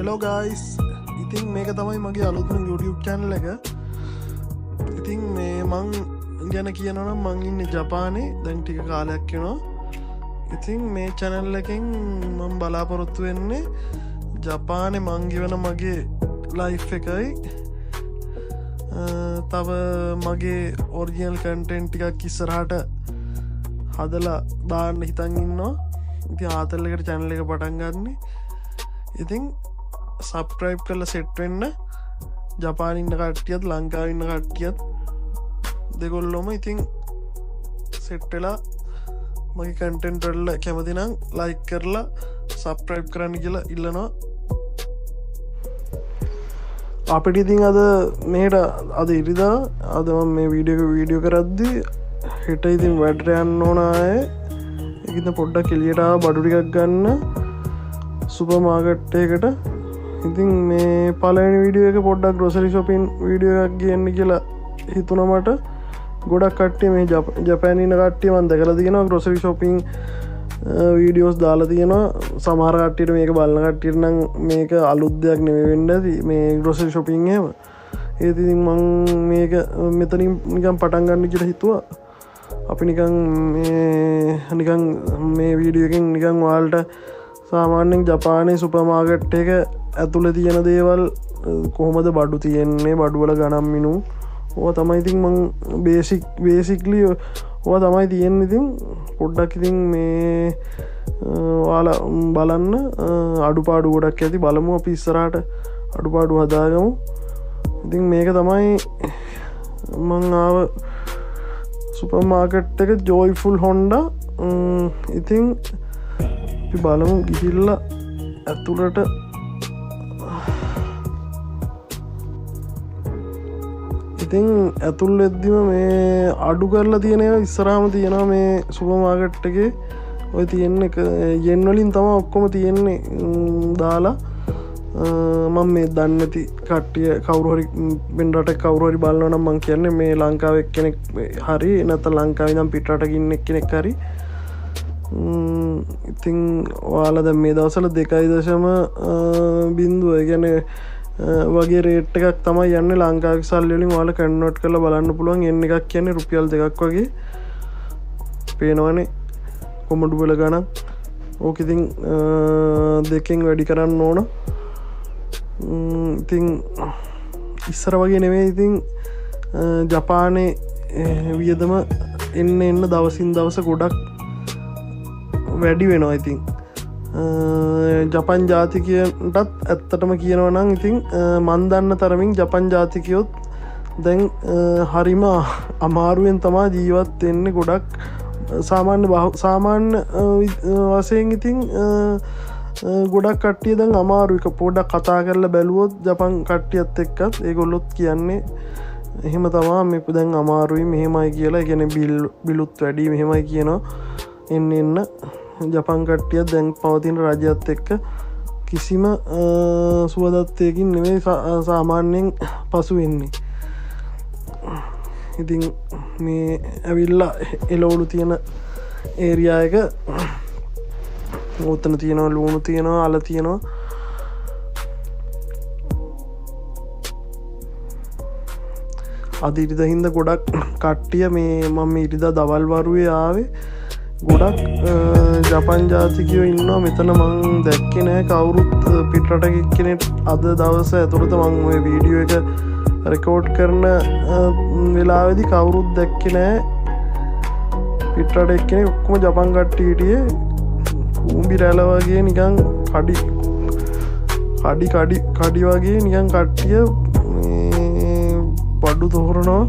Hello guys, ඉතින් මේක තමයි මගේ අලුත්ම YouTube channel එක. ඉතින් මේ මං ගැන කියනවා නම් මං ඉන්නේ ජපානේ දැන් ටික කාලයක් වෙනවා. ඉතින් මේ channel එකෙන් මම බලාපොරොත්තු වෙන්නේ ජපානේ මං ගෙවන මගේ life එකයි තව මගේ original content ටිකක් ඉස්සරහට හදලා දාන්න හිතන් ඉන්නවා. ඉතින් ආතල් එකට channel එක පටන් ගන්න. ඉතින් subscribe කරලා set වෙන්න. ජපානයේ ඉන්න කට්ටියත් ලංකාවේ ඉන්න කට්ටියත් දෙගොල්ලොම ඉතින් set වෙලා මගේ content වල කැමති නම් like කරලා subscribe කරන්න කියලා ඉල්ලනවා. අපිට ඉතින් අද මේට අද ඉරිදා අද මම මේ වීඩියෝ කරද්දී හෙට ඉතින් වැඩට යන්න ඕන අය ඉතින් පොඩ්ඩක් එළියට ආව බඩු ටිකක් ගන්න සුපර් මාකට් එකකට. ඉතින් මේ පළවෙනි වීඩියෝ එක පොඩ්ඩක් ග්‍රොසරි shopping වීඩියෝ එකක් ගේන්න කියලා හිතුණා මට. ගොඩක් කට්ටිය මේ ජපානයේ ඉන්න කට්ටිය මම දැකලා තියෙනවා ග්‍රොසරි shopping වීඩියෝස් දාලා තියෙනවා. සමහර කට්ටියට මේක බලන කට්ටියට නම් මේක අලුත් දෙයක් නෙවෙයි වෙන්න ඇති මේ ග්‍රොසරි shopping එහෙම. ඒත් ඉතින් මම මේක මෙතනින් නිකන් පටන් ගන්න කියලා හිතුවා. අපි නිකන් මේ වීඩියෝ එකෙන් නිකන් ඔයාලට සාමාන්‍යයෙන් ජපානයේ සුපර් මාකට් එක ඇතුළේ තියෙන දේවල් කොහොමද බඩු තියෙන්නේ බඩු වල ගණන් මිනු ඕවා තමයි ඉතින් මම බේසික්ලි ඕවා තමයි තියෙන්නේ. ඉතින් පොඩ්ඩක් ඉතින් මේ ඔයාලා බලන්න අඩුපාඩු ගොඩක් ඇති බලමු අපි ඉස්සරහට අඩුපාඩු හදාගමු. ඉතින් මේක තමයි මං ආව සුපර් මාකට් එක ජොයිෆුල් හොන්ඩා. ඉතින් අපි බලමු ගිහිල්ලා ඇතුළට ඉතින් ඇතුල් එද්දිම මේ අඩු කරලා තියෙනවා ඉස්සරහම තියෙනවා මේ සුපර් මාකට් එකේ ඔය තියෙන එක යෙන් වලින් තමයි ඔක්කොම තියෙන්නේ දාලා. මම මේ දන්නේ නැති කට්ටිය කවුරු හරි වෙන රටක කවුරු හරි බලනවා නම් මම කියන්නේ මේ ලංකාවේ කෙනෙක් හරි නැත්නම් ලංකාවේ ඉඳන් පිට රටක ඉන්න කෙනෙක් හරි ඉතින් ඔයාලා දැන් මේ දවස්වල 2.0 කියන්නේ වගේ රේට් එකක් තමයි යන්නේ ලංකාවේ සල්ලි වලින් ඔයාලා කන්වර්ට් කරලා බලන්න පුළුවන්. එන්න එකක් කියන්නේ රුපියල් 2ක් වගේ පේනවනේ කොමඩු වල ගණන්. ඕක ඉතින් දෙකෙන් වැඩි කරන්න ඕන. ඉතින් ඉස්සර වගේ නෙමෙයි ඉතින් ජපානයේ වියදම එන්න දවසින් දවස ගොඩක් වැඩි වෙනවා. ඉතින් ජපන් ජාතිකයන්ටත් ඇත්තටම කියනවා නම් ඉතින් මන් දන්න තරමින් ජපන් ජාතිකයොත් දැන් හරිම අමාරුවෙන් තමා ජීවත් වෙන්නේ. ගොඩක් සාමාන්‍ය වශයෙන් ඉතින් ගොඩක් කට්ටිය දැන් අමාරු එක පොඩක් කතා කරලා බැලුවොත් ජපන් කට්ටියත් එක්කත් ඒගොල්ලොත් කියන්නේ එහෙම තමා මේ දැන් අමාරුයි මෙහෙමයි කියලා. ඒ කියන්නේ බිලුත් වැඩි මෙහෙමයි කියනවා. එන්න ජපන් කට්ටිය දැන් පවතින රජයත් එක්ක කිසිම සුවදත්තයකින් නෙවෙයි සාමාන්‍යයෙන් පසු වෙන්නේ. ඉතින් මේ ඇවිල්ලා එළවලු තියෙන ඒරියා එක ඔතන තියෙනවා ලුණු තියෙනවා අල තියෙනවා. අද ඉරිදා හින්දා ගොඩක් කට්ටිය මේ මම ඉරිදා දවල් වරුවේ ආවේ. ගොඩක් ජපන් ජාතිකයෝ ඉන්නවා මෙතන. මං දැක්කේ නෑ කවුරුත් පිටරටක එක්කෙනෙක් අද දවස ඇතුළත මං ඔය වීඩියෝ එක රෙකෝඩ් කරන වෙලාවේදී කවුරුත් දැක්කේ නෑ පිටරට එක්කෙනෙක්. ඔක්කොම ජපන් කට්ටිය හිටියේ කූඹි රැළ වගේ නිකන් කඩි වගේ නිකන් කට්ටිය මේ බඩු තෝරනවා.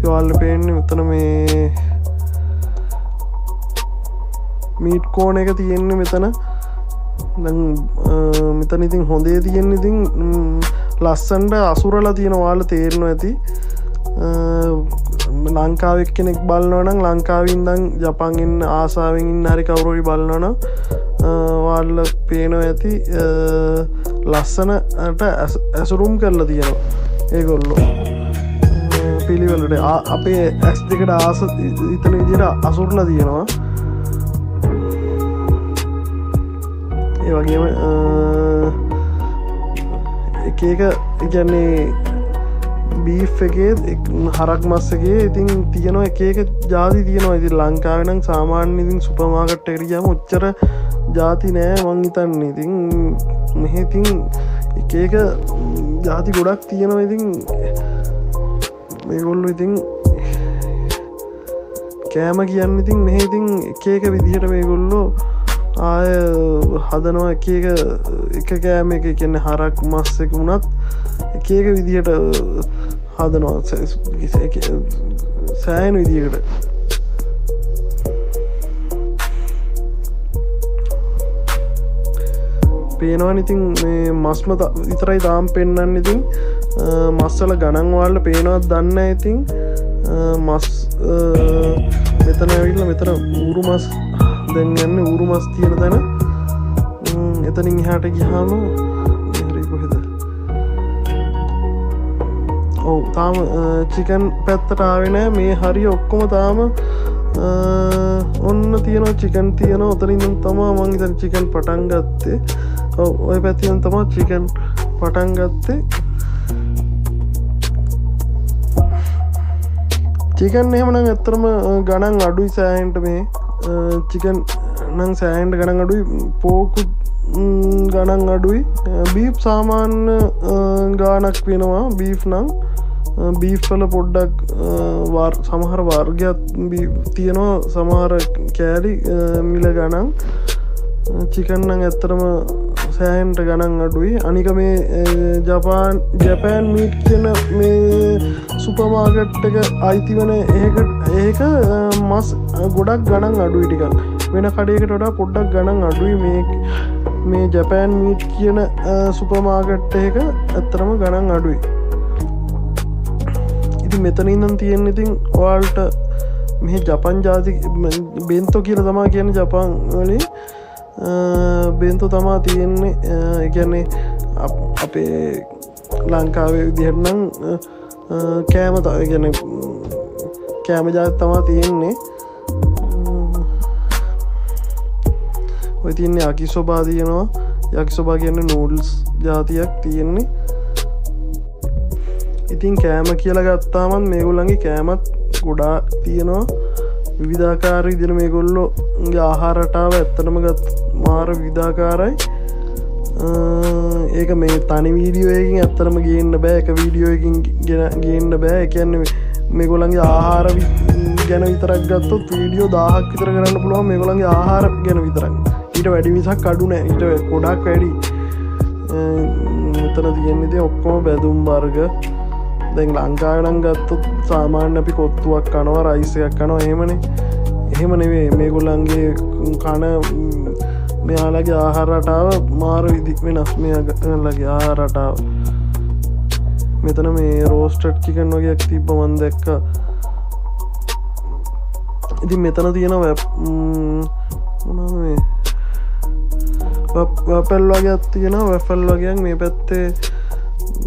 ඔයාලට පේන්නේ මෙතන මේ මීට් කෝන් එක තියෙන්නේ මෙතන. දැන් මෙතන ඉතින් හොඳේ තියෙන්නේ ඉතින් ලස්සනට අසුරලා තියෙන ඔයාලා තේරෙනවා ඇති. ලංකාවේ කෙනෙක් බලනවා නම් ලංකාවේ ඉඳන් ජපාන් ඉන්න ආසාවෙන් ඉන්න හරි කවුරු හරි බලනවා නම් ඔයාලා පේනවා ඇති ලස්සනට ඇසුරුම් කරලා තියෙනවා ඒගොල්ලෝ පිළිවෙලට. අපේ ඇස් දෙකට ආස ඉතන විදිහට අසුරලා තියෙනවා. ඒ වගේම එක කියන්නේ බීෆ් එකේ හරක් මස් එකේ ඉතින් තියෙනවා එක ජාති තියෙනවා. ඉතින් ලංකාවේ නම් සාමාන්‍ය ඉතින් සුපර් මාකට් එකට ගියාම ඔච්චර ජාති නෑ මං හිතන්නේ. ඉතින් මෙහෙ ඉතින් එක ජාති ගොඩක් තියෙනවා. ඉතින් මේගොල්ලෝ ඉතින් කෑම කියන්න ඉතින් මෙහෙ ඉතින් එක විදිහට මේගොල්ලෝ ආය හදනවා. එක කෑම එක කියන්නේ හරක් මස් එක වුණත් එක විදිහට හදනවා සෑහෙන විදිහකට. පේනවනේ ඉතින් මේ මස්ම විතරයි දාම් පෙන්නන්නේ. ඉතින් මස්වල ගණන් වලට පේනවත් දන්නේ නැහැ. ඉතින් මස් මෙතන ඇවිල්ලා මෙතන ඌරු මස් දැන් යන්නේ ඌරු මස් තියෙන තැන. එතනින් එහාට ගියාම හරි කොහෙද? ඔව් තාම චිකන් පැත්තට ආවේ නැහැ. මේ හරිය ඔක්කොම තාම ඔන්න තියෙනවා චිකන් තියෙනවා. උතනින් තමයි මං ඉතින් චිකන් පටන් ගත්තේ. ඔව් ඔය පැත්තෙන් තමයි චිකන් පටන් ගත්තේ. චිකන් එහෙමනම් ඇත්තටම ගණන් අඩුයි සෑහෙන්ට. මේ චිකන් නම් සෑහෙන්ට ගණන් අඩුයි. පෝකු ගණන් අඩුයි. බීෆ් සාමාන්‍ය ගානක් වෙනවා. බීෆ් නම් බීෆ් වල පොඩ්ඩක් සමහර වර්ගයක් තියෙනවා. සමහර කෑලි මිල ගණන්. චිකන් නම් ඇත්තටම සෑහෙන්ට ගණන් අඩුයි. අනික මේ ජපෑන් මීට් කියන මේ සුපර් මාකට් එක අයිති වෙන ඒක මස් ගොඩක් ගණන් අඩුයි. ටිකක් වෙන කඩේකට වඩා පොඩ්ඩක් ගණන් අඩුයි. මේ ජපෑන් මීට් කියන සුපර් මාකට් එක ඇත්තටම ගණන් අඩුයි. ඉතින් මෙතන ඉඳන් තියෙන ඉතින් ඔයාලට මේ ජපන් ජාති බෙන්තෝ කියලා තමයි කියන්නේ. ජපන් වලින් බෙන්තෝ තමා තියෙන්නේ. ඒ කියන්නේ අපේ ලංකාවේ විදිහට නම් කෑම කියන්නේ කෑම ජාති තමා තියෙන්නේ. ඔය තියන්නේ යකිසොබා තියෙනවා. යකිසොබා කියන්නේ නූඩල්ස් ජාතියක් තියෙන්නේ. ඉතින් කෑම කියලා ගත්තාමත් මේගොල්ලන්ගේ කෑමත් ගොඩා තියෙනවා. විවිධාකාර විදිහට මේගොල්ලෝගේ ආහාර රටාව ඇත්තටම මාර විවිධාකාරයි. ඒක මේ තනි වීඩියෝ එකකින් ඇත්තටම ගේන්න බෑ. එක වීඩියෝ එකකින් ගේන්න බෑ. ඒ කියන්නේ මේගොල්ලන්ගේ ආහාර ගැන විතරක් ගත්තොත් වීඩියෝ 1000ක් විතර කරන්න පුළුවන් මේගොල්ලන්ගේ ආහාර ගැන විතරක්. ඊට වැඩි මිසක් අඩු නෑ. ඊට ගොඩක් වැඩි. මෙතන තියෙන්නේ ඉතින් ඔක්කොම බැදුම් වර්ග. දැන් ලංකාවේ නම් ගත්තොත් සාමාන්‍ය අපි කොත්තුවක් කනවා, රයිස් එකක් කනවා. එහෙමනේ. එහෙම නෙවෙයි මේගොල්ලන්ගේ කන මෙයාලගේ ආහාර රටාව මාර වෙනස්. මෙයාලගේ ආහාර රටාව. මෙතන මේ රෝස්ටඩ් චිකන් වගේක් තිබ්බ මම දැක්කා. ඉතින් මෙතන තියෙනවා මොනවද මේ වැෆල් වගේක් තියෙනවා. වැෆල් වගේක් මේ පැත්තේ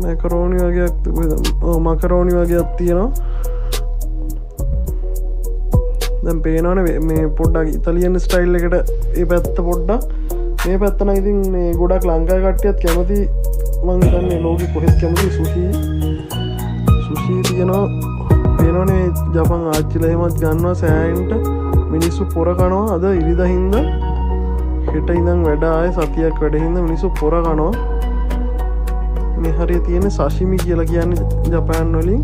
මැකරෝනි වගේක් මකරෝනි වගේක් තියෙනවා. දැන් පේනවනේ මේ පොඩ්ඩක් ඉතාලියන් ස්ටයිල් එකට ඒ පැත්ත පොඩ්ඩක්. මේ පැත්ත නම් ඉතින් මේ ගොඩක් ලංකාවේ කට්ටියත් කැමති. මං හිතන්නේ ලෝකෙ කොහෙත් කැමති සුෂි තියෙනවා. පේනවනේ ජපන් ආච්චිලා එහෙමත් ගන්නවා සෑහෙන්ට. මිනිස්සු පොර කනවා. අද ඉරිදා හින්දා හෙට ඉඳන් වැඩ ආයේ සතියක් වැඩ හින්දා මිනිස්සු පොර කනවා. මේ හරිය තියෙන සෂිමි කියලා කියන්නේ ජපාන් වලින්.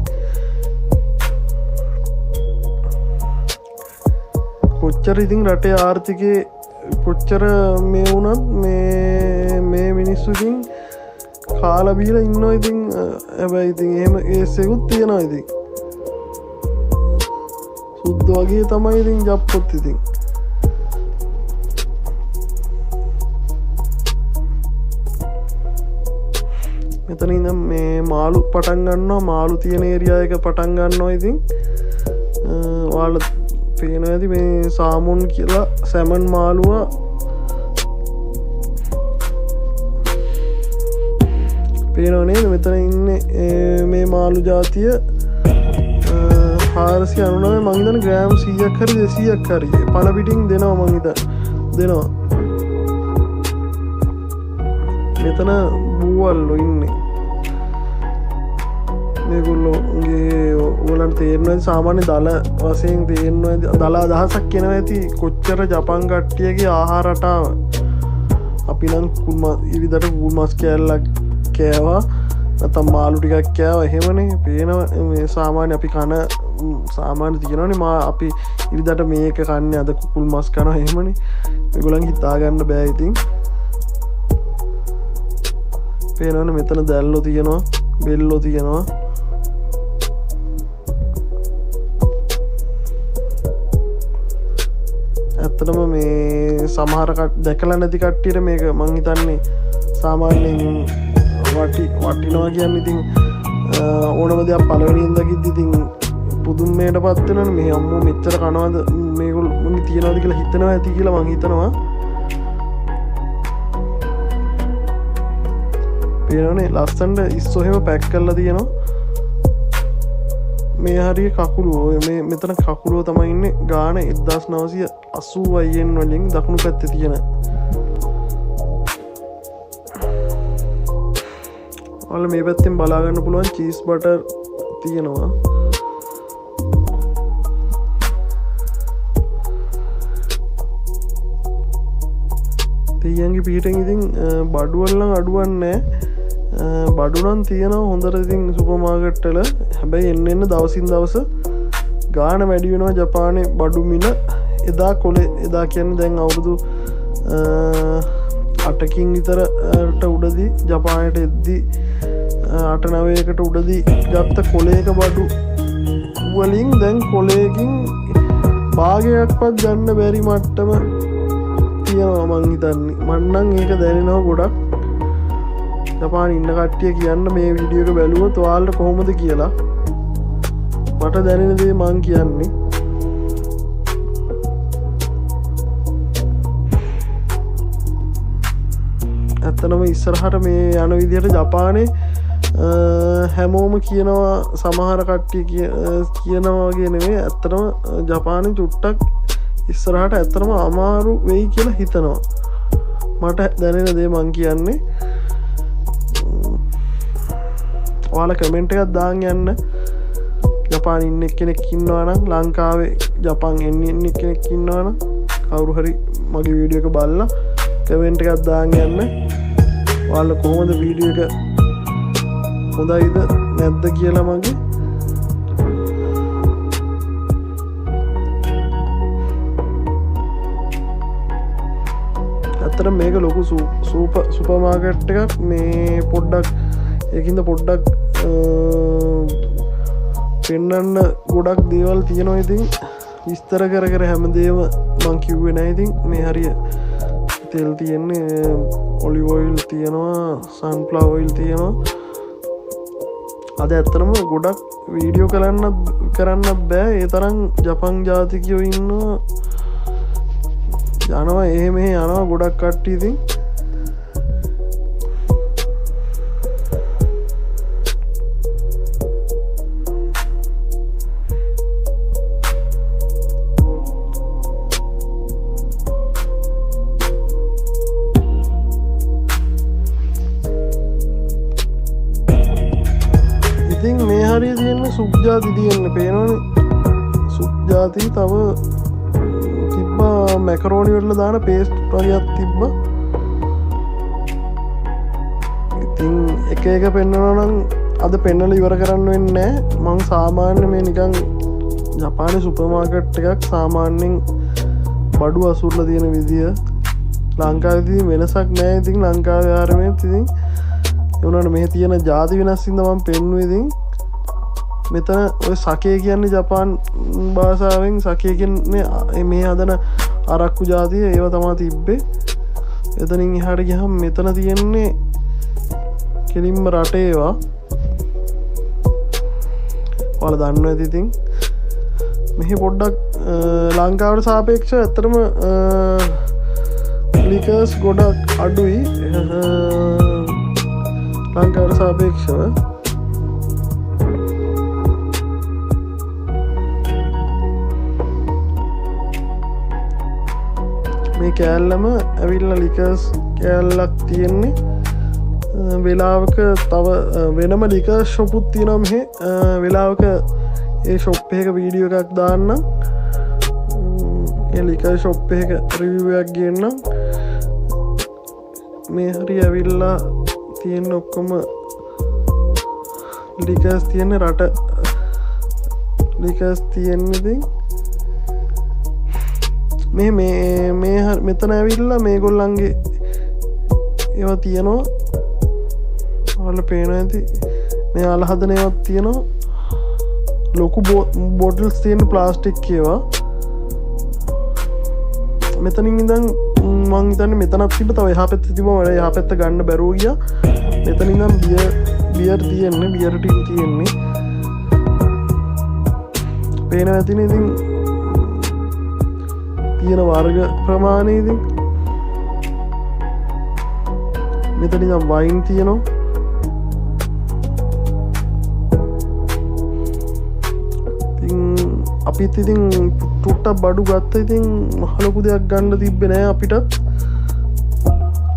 කොච්චර ඉතින් රටේ ආර්ථිකේ කොච්චර මේ වුණත් මේ මිනිස්සු ඉතින් කාලා බීලා ඉන්නවා. ඉතින් හැබැයි ඉතින් එහෙම ඒසෙකුත් තියෙනවා. ඉතින් සුද්ද වගේ තමයි ඉතින් ජප්පොත් ඉතින්. මෙතන ඉඳන් මේ මාළු පටන් ගන්නවා. මාළු තියෙන ඒරියා එක පටන් ගන්නවා. ඉතින් ඔයාලා පේනවා ඇති මේ සාමුන් කියලා සැමන් මාළුව පේනවා නේද? මෙතන ඉන්නේ මේ මාළු ජාතිය 499 මං හිතන්නේ ග්‍රෑම් 100ක් හරි 200ක් හරි පණ පිටින් දෙනවා. මං දෙනවා. මෙතන බූවල්ලෝ ඉන්නේ. මේගොල්ලෝගේ ඕගලන්ට තේරෙනවා සාමාන්‍ය දල වශයෙන් තේරෙනවා දල අදහසක් කියනවා ඇති කොච්චර ජපන් කට්ටියගේ ආහාර රටාව අපි නම් ඉරිදට කුල් මස් කෑල්ලක් කෑවා නැත්නම් මාළු ටිකක් කෑවා එහෙමනේ පේනවා මේ සාමාන්‍ය අපි කන සාමාන්‍ය තියෙනවනේ මා අපි ඉරිදට මේක කන්නේ අද කුකුල් මස් කනවා එහෙමනේ මේගොල්ලන් හිතා ගන්න බෑ ඉතින් පේනවනේ මෙතන දැල්ලෝ තියෙනවා බෙල්ලෝ තියෙනවා ඇත්තටම මේ සමහර දැකලා නැති කට්ටියට මේක මං හිතන්නේ සාමාන්‍යයෙන් වටිනවා කියන්නේ ඉතින් ඕනම දෙයක් පළවෙනියෙන් දකිද්දි ඉතින් පුදුමයට පත් වෙනවනේ මේ අම්මෝ මෙච්චර කනවද මේගොල්ලෝ තියනවාද කියලා හිතනවා ඇති කියලා මං හිතනවා පේනවනේ ලස්සනට ඉස්සෝ එහෙම පැක් කරලා තියෙනවා මේ හරිය කකුලුව මේ මෙතන කකුලුව තමයි ඉන්නේ ගාන 1980 yen වලින් දකුණු පැත්තේ තියෙන ඔයාලා මේ පැත්තෙන් බලා ගන්න පුළුවන් චීස් බටර් තියෙනවා දෙයියන්ගේ පිටෙන් ඉතින් බඩු වල නම් අඩුවන්නේ බඩු නම් තියෙනවා හොඳට ඉතින් සුපර් මාකට් වල හැබැයි එන්න දවසින් දවස ගාන වැඩි වෙනවා ජපානයේ බඩු මිල එදා කියන්නේ දැන් අවුරුදු 8කින් විතරට උඩදී ජපානයට එද්දි 8-9කට උඩදී ගත්ත කොලේක බඩු වලින් දැන් කොලේකින් භාගයක්වත් ගන්න බැරි මට්ටම තියෙනවා මං හිතන්නේ මං නම් ඒක දැනෙනවා ගොඩක් ජපාන ඉන්න කට්ටිය කියන්න මේ වීඩියෝ එක බැලුවොත් ඔයාලට කොහොමද කියලා මට දැනෙන දේ මං කියන්නේ ඇත්තනම ඉස්සරහට මේ යන විදිහට ජපානයේ හැමෝම කියනවා සමහර කට්ටිය කියනවා වගේ නෙමෙයි ඇත්තටම ජපානයේ චුට්ටක් ඉස්සරහට ඇත්තටම අමාරු වෙයි කියලා හිතනවා මට දැනෙන දේ මං කියන්නේ ඔයාලා කමෙන්ට් එකක් දාන්න යන්න ජපානයේ ඉන්න කෙනෙක් ඉන්නවා නම් ලංකාවේ ජපාන් එන්න කෙනෙක් ඉන්නවා නම් කවුරු හරි මගේ වීඩියෝ එක බලලා කමෙන්ට් එකක් දාන්න යන්න ඔයාලා කොහොමද වීඩියෝ එක හොඳයිද නැද්ද කියලා මගේ ඇත්තට මේක ලොකු සුපර් මාකට් එකක් මේ පොඩ්ඩක් ඒකින්ද පොඩ්ඩක් පෙන්නන්න ගොඩක් දේවල් තියෙනවා ඉතින් විස්තර කර හැමදේම මං කිව්වේ නැහැ ඉතින් මේ හරිය තෙල් තියෙන්නේ ඔලිව් ඔයිල් තියෙනවා සන්ෆ්ලවර් ඔයිල් තියෙනවා අද ඇත්තටම ගොඩක් වීඩියෝ කරන්න බෑ ඒ තරම් ජපන් ජාතිකයෝ ඉන්නවා යනවා එහෙම යනවා ගොඩක් කට්ටිය ඉතින් ඉතින් මේ හරිය තියෙන්නේ සුප් ජාති තියෙන්නේ පේනවනේ සුප් ජාති තව තිබ්බා මැකරෝනි වල දාන පේස්ට් වගේක් තිබ්බා ඉතින් එක එක පෙන්වනවා නම් අද පෙන්වලා ඉවර කරන්න වෙන්නේ නැහැ මං සාමාන්‍ය මේ නිකන් ජපානයේ සුපර් මාකට් එකක් සාමාන්‍යයෙන් බඩු අසුරලා තියෙන විදිය ලංකාවේදී වෙනසක් නැහැ ඉතින් ලංකාවේ ආරමෙත් ඉතින් ඒ වුණාට මෙහි තියෙන ಜಾති වෙනස් හින්දා මම පෙන්නුවේ ඉතින් මෙතන ඔය සකේ කියන්නේ ජපාන් භාෂාවෙන් සකේ කියන්නේ මේ හදන අරක්කු ಜಾතිය ඒව තමයි තිබ්බේ එතනින් එහාට ගියහම මෙතන තියෙන්නේ කෙලින්ම රටේ ඒවා ඔයාලා දන්නවා ඇති ඉතින් මෙහි පොඩ්ඩක් ලංකාවට සාපේක්ෂව ඇත්තටම ලිකර්ස් ගොඩක් අඩුයි ලංකාවට සාපේක්ෂව මේ කෑල්ලම ඇවිල්ලා ලිකර්ස් කෑල්ලක් තියෙන්නේ වෙලාවක තව වෙනම ලික ශොපුත් තියෙනවා මෙහෙ වෙලාවක ඒ ශොප් එක වීඩියෝ එකක් දාන්න ඒ ලික ශොප් එක රිවිව් එකක් ගේන්නම් මේ හරි ඇවිල්ලා තියෙන ඔක්කොම ලිකස් තියෙන රට ලිකස් තියෙන්නේ ඉතින් මේ මෙතන ඇවිල්ලා මේගොල්ලන්ගේ ඒවා තියෙනවා ඔයාලට පේනවා ඇති මේ අල හදන ඒවාත් තියෙනවා ලොකු බෝටල්ස් තියෙන ප්ලාස්ටික් ඒවා මෙතනින් ඉඳන් මං හිතන්නේ මෙතනක් තිබ්බ තව එහා පැත්තේ තිබ්බම වල එහා පැත්ත ගන්න බැරුව ගියා මෙතනින් නම් බියර් තියෙන්නේ බියර් ටික තියෙන්නේ පේනවා ඇතිනේ ඉතින් තියෙන වර්ග ප්‍රමාණය ඉතින් මෙතන ඉතින් වයින් තියෙනවා ඉතින් අපිත් ඉතින් ටුට්ටක් බඩු ගත්ත ඉතින් මහ ලොකු දෙයක් ගන්න තිබ්බේ නෑ අපිටත්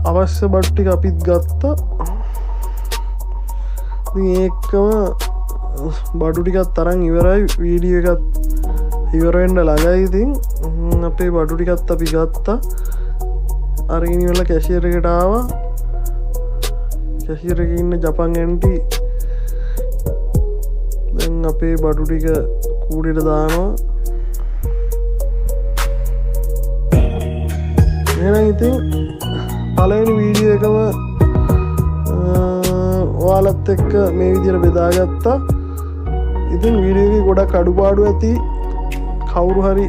අවශ්‍ය බඩු ටික අපිත් ගත්තා ඉතින් ඒකම බඩු ටිකත් තරම් ඉවරයි වීඩියෝ එකත් ඉවර වෙන්න ළඟයි ඉතින් අපේ බඩු ටිකත් අපි ගත්තා අරගෙන ඉවරලා කැෂියර් එකට ආවා කැෂියර් එකේ ඉන්න ජපන් ඇන්ටි දැන් අපේ බඩු ටික කූඩේට දානවා එහෙනම් ඉතින් පළවෙනි වීඩියෝ එකම ඔයාලත් එක්ක මේ විදිහට බෙදාගත්තා ඉතින් වීඩියෝ එකේ ගොඩක් අඩුපාඩු ඇති කවුරු හරි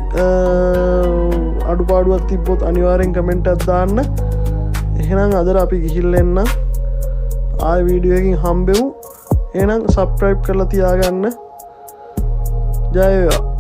අඩුපාඩුවක් තිබ්බොත් අනිවාර්යෙන් කමෙන්ට් එකක් දාන්න එහෙනම් අදට අපි ගිහිල්ලා එන්න ආයෙ වීඩියෝ එකකින් හම්බෙමු එහෙනම් සබ්ස්ක්‍රයිබ් කරලා තියාගන්න ජය වේවා